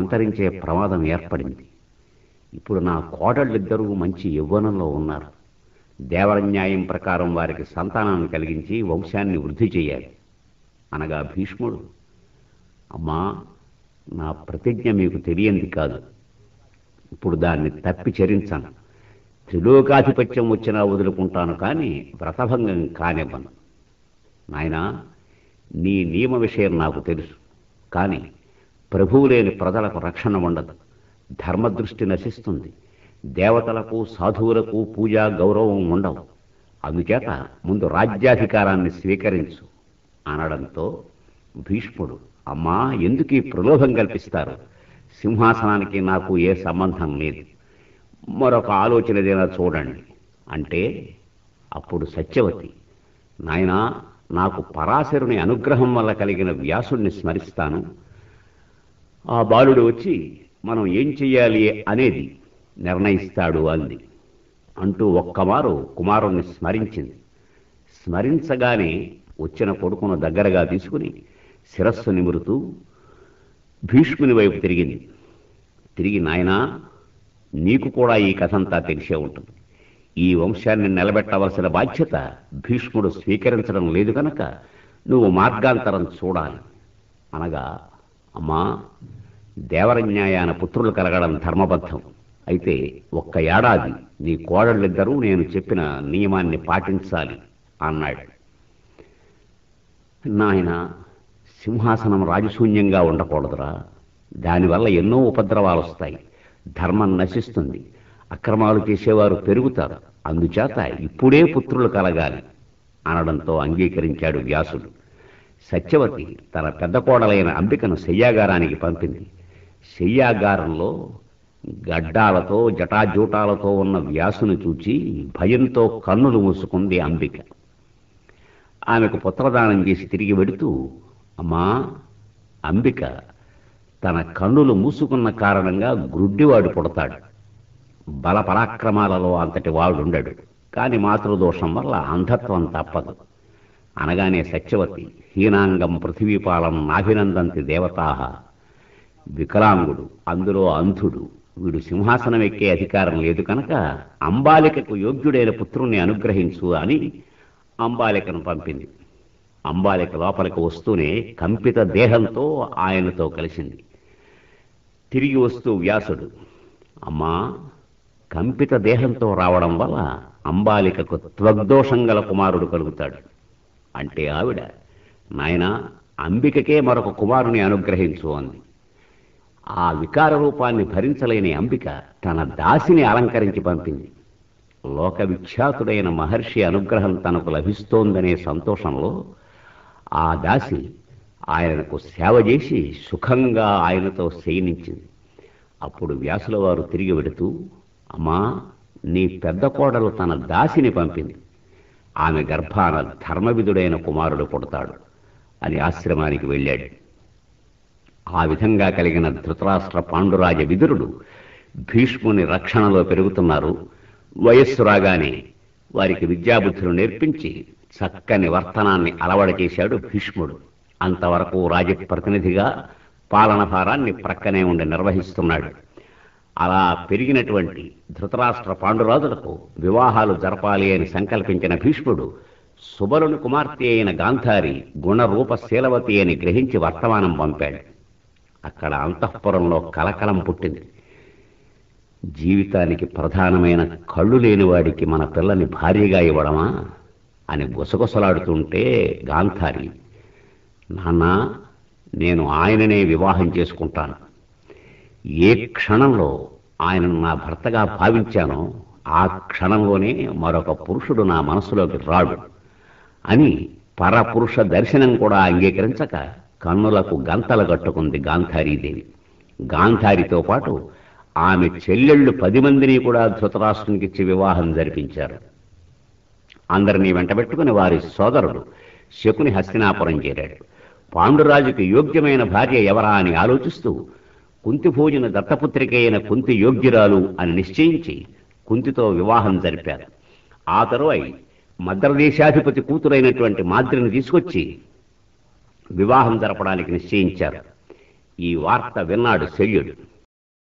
మంతరించే ప్రమాదం ఏర్పడింది. ఇప్పుడు నా కోడళ్ళిద్దరూ మంచి యవ్వనంలో ఉన్నారు. దేవరన్యాయం ప్రకారం వారికి సంతానాన్ని కలిగించి వంశాన్ని వృద్ధి చేయాలి అనగా భీష్ముడు, అమ్మా, నా ప్రతిజ్ఞ మీకు తెలియంది కాదు. ఇప్పుడు దాన్ని తప్పి చరించాను. త్రిలోకాధిపత్యం వచ్చినా వదులుకుంటాను, కానీ వ్రతభంగం కానివ్వను. నాయనా, నీ నియమ విషయం నాకు తెలుసు, కానీ ప్రభువు లేని ప్రజలకు రక్షణ ఉండదు. ధర్మదృష్టి నశిస్తుంది. దేవతలకు సాధువులకు పూజా గౌరవం ఉండవు. అందుచేత ముందు రాజ్యాధికారాన్ని స్వీకరించు అనడంతో భీష్ముడు, అమ్మా, ఎందుకు ఈ ప్రలోభం కల్పిస్తారు? సింహాసనానికి నాకు ఏ సంబంధం లేదు. మరొక ఆలోచన ఏదైనా చూడండి అంటే అప్పుడు సత్యవతి, నాయనా, నాకు పరాశరుని అనుగ్రహం వల్ల కలిగిన వ్యాసుణ్ణి స్మరిస్తాను. ఆ బాలుడు వచ్చి మనం ఏం చెయ్యాలి అనేది నిర్ణయిస్తాడు అంది. అంటూ ఒక్కమారు కుమారుణ్ణి స్మరించింది. స్మరించగానే వచ్చిన కొడుకును దగ్గరగా తీసుకుని శిరస్సు నిమురుతూ భీష్ముని వైపు తిరిగింది. తిరిగి, నాయనా, నీకు కూడా ఈ కథంతా తెలిసే ఉంటుంది. ఈ వంశాన్ని నిలబెట్టవలసిన బాధ్యత భీష్ముడు స్వీకరించడం లేదు కనుక నువ్వు మార్గాంతరం చూడాలి అనగా, అమ్మా, దేవరన్యాయాన పుత్రులు కలగడం ధర్మబద్ధం. అయితే ఒక్క ఏడాది నీ కోడళ్ళిద్దరూ నేను చెప్పిన నియమాన్ని పాటించాలి అన్నాడు. నాయన, సింహాసనం రాజశూన్యంగా ఉండకూడదురా. దానివల్ల ఎన్నో ఉపద్రవాలు వస్తాయి. ధర్మం నశిస్తుంది. అక్రమాలు చేసేవారు పెరుగుతారు. అందుచేత ఇప్పుడే పుత్రులు కలగాలి అనడంతో అంగీకరించాడు వ్యాసుడు. సత్యవతి తన పెద్ద కోడలైన అంబికను శయ్యాగారానికి పంపింది. శయ్యాగారంలో గడ్డాలతో జటాజూటాలతో ఉన్న వ్యాసును చూచి భయంతో కన్నులు మూసుకుంది అంబిక. ఆమెకు పుత్రదానం చేసి తిరిగి వెడుతూ, అమ్మా, అంబిక, తన కన్నులు మూసుకున్న కారణంగా గ్రుడ్డివాడు పుడతాడు. బల పరాక్రమాలలో అంతటి వాడుండడు, కాని మాతృదోషం వల్ల అంధత్వం తప్పదు అనగానే సత్యవతి, హీనాంగం పృథివీపాలం నాభినందంతి దేవతాహ, వికలాంగుడు, అందులో అంధుడు, వీడు సింహాసనం ఎక్కే అధికారం లేదు కనుక అంబాలికకు యోగ్యుడైన పుత్రుణ్ణి అనుగ్రహించు అని అంబాలికను పంపింది. అంబాలిక లోపలికి వస్తూనే కంపిత దేహంతో ఆయనతో కలిసింది. తిరిగి వస్తూ వ్యాసుడు, అమ్మా, కంపిత దేహంతో రావడం వల్ల అంబాలికకు త్వగ్దోషం గల కుమారుడు కలుగుతాడు అంటే ఆవిడ, నాయనా, అంబికకే మరొక కుమారుని అనుగ్రహించు అంది. ఆ వికార రూపాన్ని భరించలేని అంబిక తన దాసిని అలంకరించి పంపింది. లోక విఖ్యాతుడైన మహర్షి అనుగ్రహం తనకు లభిస్తోందనే సంతోషంలో ఆ దాసి ఆయనకు సేవ చేసి సుఖంగా ఆయనతో శయనించింది. అప్పుడు వ్యాసుల వారు తిరిగి వెడుతూ, అమ్మా, నీ పెద్ద కోడలు తన దాసిని పంపింది. ఆమె గర్భాన ధర్మవిధుడైన కుమారుడు పుడతాడు అని ఆశ్రమానికి వెళ్ళాడు. ఆ విధంగా కలిగిన ధృతరాష్ట్ర పాండురాజ విదురుడు భీష్ముని రక్షణలో పెరుగుతున్నారు. వయస్సు రాగానే వారికి విద్యాబుద్ధులు నేర్పించి చక్కని వర్తనాన్ని అలవడ చేశాడు భీష్ముడు. అంతవరకు రాజప్రతినిధిగా పాలన భారాన్ని ప్రక్కనే ఉండి నిర్వహిస్తున్నాడు. అలా పెరిగినటువంటి ధృతరాష్ట్ర పాండురాజులకు వివాహాలు జరపాలి అని సంకల్పించిన భీష్ముడు సుబలుని కుమార్తె అయిన గాంధారి గుణరూప శీలవతి అని గ్రహించి వర్తమానం పంపాడు. అక్కడ అంతఃపురంలో కలకలం పుట్టింది. జీవితానికి ప్రధానమైన కళ్ళు లేనివాడికి మన పిల్లని భార్యగా ఇవ్వడమా అని గుసగుసలాడుతుంటే గాంధారి, నాన్న, నేను ఆయననే వివాహం చేసుకుంటాను. ఏ క్షణంలో ఆయనను నా భర్తగా భావించానో ఆ క్షణంలోనే మరొక పురుషుడు నా మనసులోకి రాడు అని పరపురుష దర్శనం కూడా అంగీకరించక కన్నులకు గంతలు కట్టుకుంది గాంధారీదేవి. గాంధారితో పాటు ఆమె చెల్లెళ్ళు 10 మందిని కూడా ధృతరాష్ట్రునికిచ్చి వివాహం జరిపించారు. అందరినీ వెంటబెట్టుకుని వారి సోదరుడు శకుని హస్తినాపురం చేరాడు. పాండురాజుకి యోగ్యమైన భార్య ఎవరా అని ఆలోచిస్తూ కుంతిభోజన దత్తపుత్రిక అయిన కుంతి యోగ్యురాలు అని నిశ్చయించి కుంతితో వివాహం జరిపారు. ఆ తరువాయి మద్రదేశాధిపతి కూతురైనటువంటి మాద్రిని తీసుకొచ్చి వివాహం జరపడానికి నిశ్చయించారు. ఈ వార్త విన్నాడు శల్యుడు.